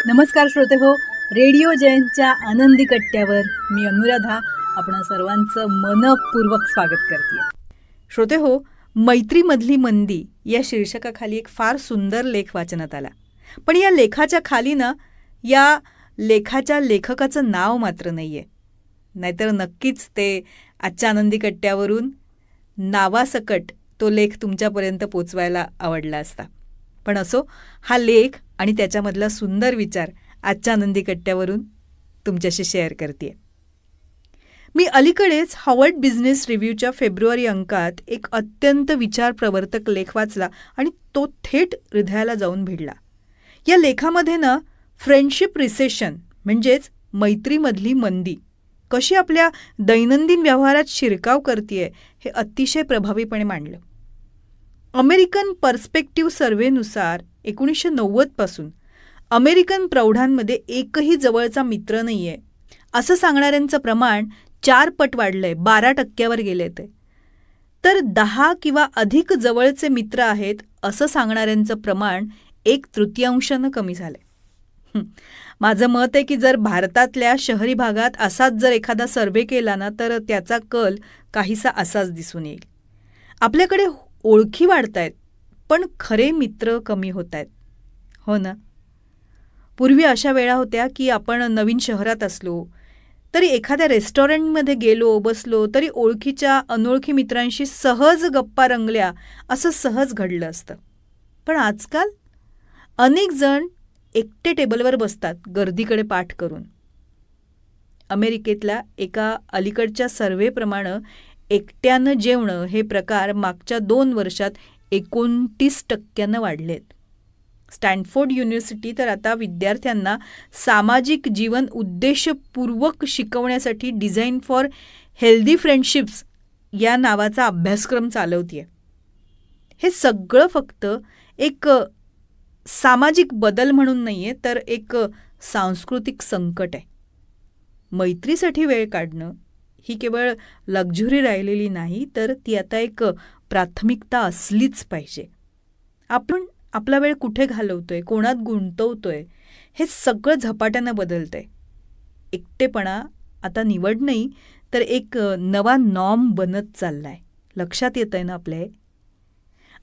नमस्कार श्रोते हो, रेडिओ जयंतच्या आनंदी कट्ट्यावर मी अनुराधा आपण सर्वांचं मनपूर्वक स्वागत करते. श्रोते हो, मैत्रीमधली मंदी या शीर्षकाखाली एक फार सुंदर लेख वाचनात आला. पण या लेखाच्या खाली ना, या लेखाच्या लेखकाचं नाव मात्र नाहीये. नाहीतर नक्कीच ते आजच्या आनंदी कट्ट्यावरून नावासकट तो लेख तुमच्यापर्यंत पोचवायला आवडला असता. पण असो, हा लेख आणि त्याच्यामधला सुंदर विचार आजच्या आनंदी कट्ट्यावरून तुमच्याशी शेअर करते. मी अलीकडेच हार्वर्ड बिझनेस रिव्ह्यूच्या फेब्रुवारी अंकात एक अत्यंत विचारप्रवर्तक लेख वाचला आणि तो थेट हृदयाला जाऊन भिडला. या लेखामध्ये ना, फ्रेंडशिप रिसेशन म्हणजेच मैत्रीमधली मंदी कशी आपल्या दैनंदिन व्यवहारात शिरकाव करतेय हे अतिशय प्रभावीपणे मांडलं. अमेरिकन पर्स्पेक्टिव्ह सर्व्हेनुसार 1990 पासून अमेरिकन प्रौढांमध्ये एकही जवळचा मित्र नाहीये असं सांगणाऱ्यांचं प्रमाण 4 पट वाढलंय, 12% गेले ते. तर 10 किंवा अधिक जवळचे मित्र आहेत असं सांगणाऱ्यांचं प्रमाण 1/3 कमी झालंय. माझं मत आहे की जर भारतातल्या शहरी भागात असाच जर एखादा सर्व्हे केला ना, तर त्याचा कल काहीसा असाच दिसून येईल. आपल्याकडे ओळखी वाढतायत पण खरे मित्र कमी होत आहेत, हो ना. पूर्वी अशा वेळा होत्या की आपण नवीन शहरात असलो तरी एखाद्या रेस्टॉरंटमध्ये गेलो, बसलो तरी ओळखीच्या अनोळखी मित्रांशी सहज गप्पा रंगल्या असं सहज घडलं असतं. पण आजकाल अनेक जण एकटे टेबलवर बसतात गर्दीकडे पाठ करून. अमेरिकेतल्या एका अलीकडच्या सर्व्हेप्रमाणे एकट्यानं जेवणं हे प्रकार मागच्या 2 वर्षात 29% वाढलेत. स्टॅनफोर्ड युनिव्हर्सिटी तर आता विद्यार्थ्यांना सामाजिक जीवन उद्देशपूर्वक शिकवण्यासाठी डिझाईन फॉर हेल्दी फ्रेंडशिप्स या नावाचा अभ्यासक्रम चालवतीये. हे सगळं फक्त एक सामाजिक बदल म्हणून नाही आहे, तर एक सांस्कृतिक संकट आहे. मैत्रीसाठी वेळ काढणं ही केवळ लक्झरी राहिलेली नाही, तर ती आता एक प्राथमिकता असलीच पाहिजे. आपण आपला वेळ कुठे घालवतोय, कोणात गुंतवतोय हे सगळं झपाट्यानं बदलतंय. एकटेपणा आता निवड नाही, तर एक नवा नॉर्म बनत चाललाय. लक्षात येतंय ना आपल्या.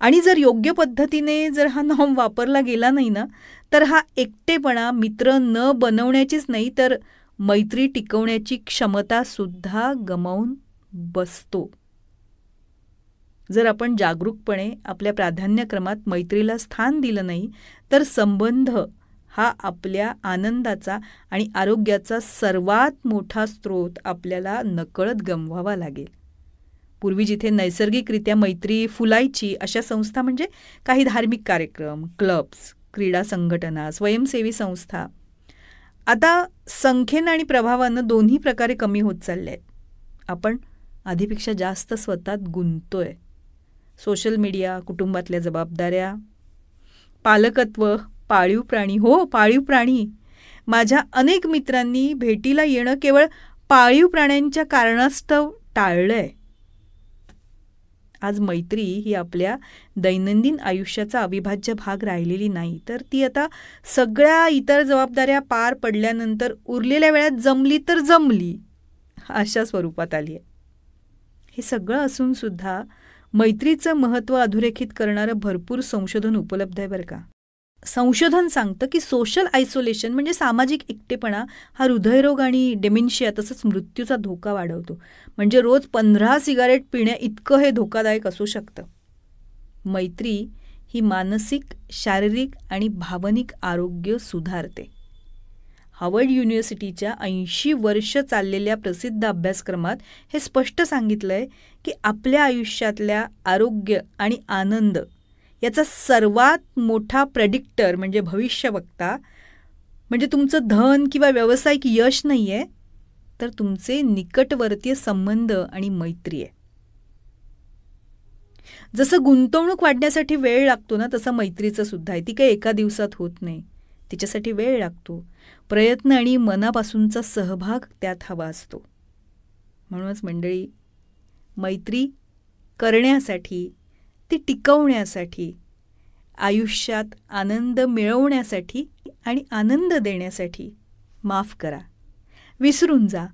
आणि जर योग्य पद्धतीने जर हा नॉर्म वापरला गेला नाही ना, तर हा एकटेपणा मित्र न बनवण्याचीच नाही, तर मैत्री टिकवण्याची क्षमता सुद्धा गमावून बसतो. जर आपण जागरूकपणे आपल्या प्राधान्यक्रमात मैत्रीला स्थान दिलं नाही, तर संबंध हा आपल्या आनंदाचा आणि आरोग्याचा सर्वात मोठा स्रोत आपल्याला नकळत गमवावा लागेल. पूर्वी जिथे नैसर्गिकरित्या मैत्री फुलायची अशा संस्था म्हणजे काही धार्मिक कार्यक्रम, क्लब्स, क्रीडा संघटना, स्वयंसेवी संस्था आता संख्येनं आणि प्रभावानं दोन्ही प्रकारे कमी होत चालले आहेत. आपण आधीपेक्षा जास्त स्वतःत गुंततोय. सोशल मीडिया, कुटुंबातल्या जबाबदाऱ्या, पालकत्व, पाळीव प्राणी. हो, पाळीव प्राणी. माझ्या अनेक मित्रांनी भेटीला येणं केवळ पाळीव प्राण्यांच्या कारणास्तव टाळलंय. आज मैत्री ही आपल्या दैनंदिन आयुष्याचा अविभाज्य भाग राहिलेली नाही, तर ती आता सगळ्या इतर जबाबदाऱ्या पार पडल्यानंतर उरलेल्या वेळात जमली तर जमली अशा स्वरूपात आली आहे. हे सगळं असून सुद्धा मैत्रीचं महत्त्व अधोरेखित करणारं भरपूर संशोधन उपलब्ध आहे बरं का. संशोधन सांगतं की सोशल आयसोलेशन म्हणजे सामाजिक एकटेपणा हा हृदयरोग आणि डेमेन्शिया तसंच मृत्यूचा धोका वाढवतो. म्हणजे रोज 15 सिगारेट पिण्या इतकं हे धोकादायक असू शकतं. मैत्री ही मानसिक, शारीरिक आणि भावनिक आरोग्य सुधारते. हार्वर्ड युनिव्हर्सिटीच्या 80 वर्ष चाललेल्या प्रसिद्ध अभ्यासक्रमात हे स्पष्ट सांगितलंय की आपल्या आयुष्यातल्या आरोग्य आणि आनंद याचा सर्वात मोठा प्रेडिक्टर म्हणजे भविष्यवक्ता म्हणजे तुमचं धन किंवा व्यावसायिक यश नाही आहे, तर तुमचे निकटवर्तीय संबंध आणि मैत्री आहे. जसं गुंतवणूक वाढण्यासाठी वेळ लागतो ना, तसं मैत्रीचं सुद्धा आहे. ती काही एका दिवसात होत नाही, तिच्यासाठी वेळ लागतो. प्रयत्न आणि मनापासूनचा सहभाग त्यात हवा असतो. म्हणूनच मंडळी, मैत्री करण्यासाठी, ती टिकवण्यासाठी, आयुष्यात आनंद मिळवण्यासाठी आणि आनंद देण्यासाठी माफ करा. विसरून जा.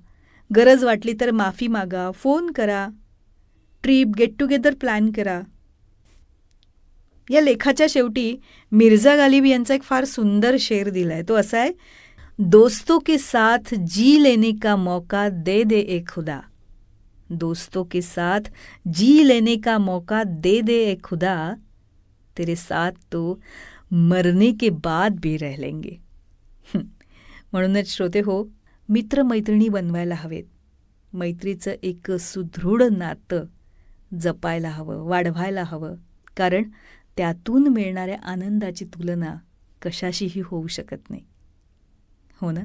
गरज वाटली तर माफी मागा, फोन करा, ट्रीप, गेट टुगेदर प्लॅन करा. या लेखाच्या शेवटी मिर्झा गालिब यांचा एक फार सुंदर शेर दिलाय. तो असा आहे, दोस्तों के साथ जी लेने का मौका दे दे ए खुदा. दोस्तों के साथ जी लेने का मौका दे दे ए खुदा, तेरे साथ तो मरने के बाद भी रह लेंगे. म्हणूनच श्रोते हो, मित्रमैत्रिणी बनवायला हवेत. मैत्रीचं एक सुदृढ नातं जपायला हवं, वाढवायला हवं, कारण त्यातून मिळणाऱ्या आनंदाची तुलना कशाशीही होऊ शकत नाही. हो ना?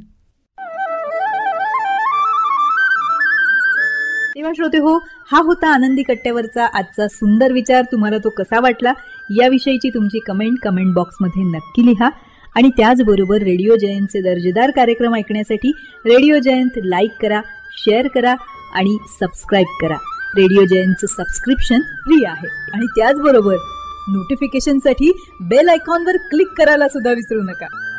तेव्हा श्रोते हो, हा होता आनंदी कट्ट्यावरचा आजचा सुंदर विचार. तुम्हाला तो कसा वाटला याविषयीची तुमची कमेंट बॉक्समध्ये नक्की लिहा. आणि त्याचबरोबर रेडिओ जयंतचे दर्जेदार कार्यक्रम ऐकण्यासाठी रेडिओ जयंत लाईक करा, शेअर करा आणि सबस्क्राईब करा. रेडिओ जयंतचं सबस्क्रिप्शन फ्री आहे. आणि त्याचबरोबर नोटिफिकेशनसाठी बेल आयकॉनवर क्लिक करायला सुद्धा विसरू नका.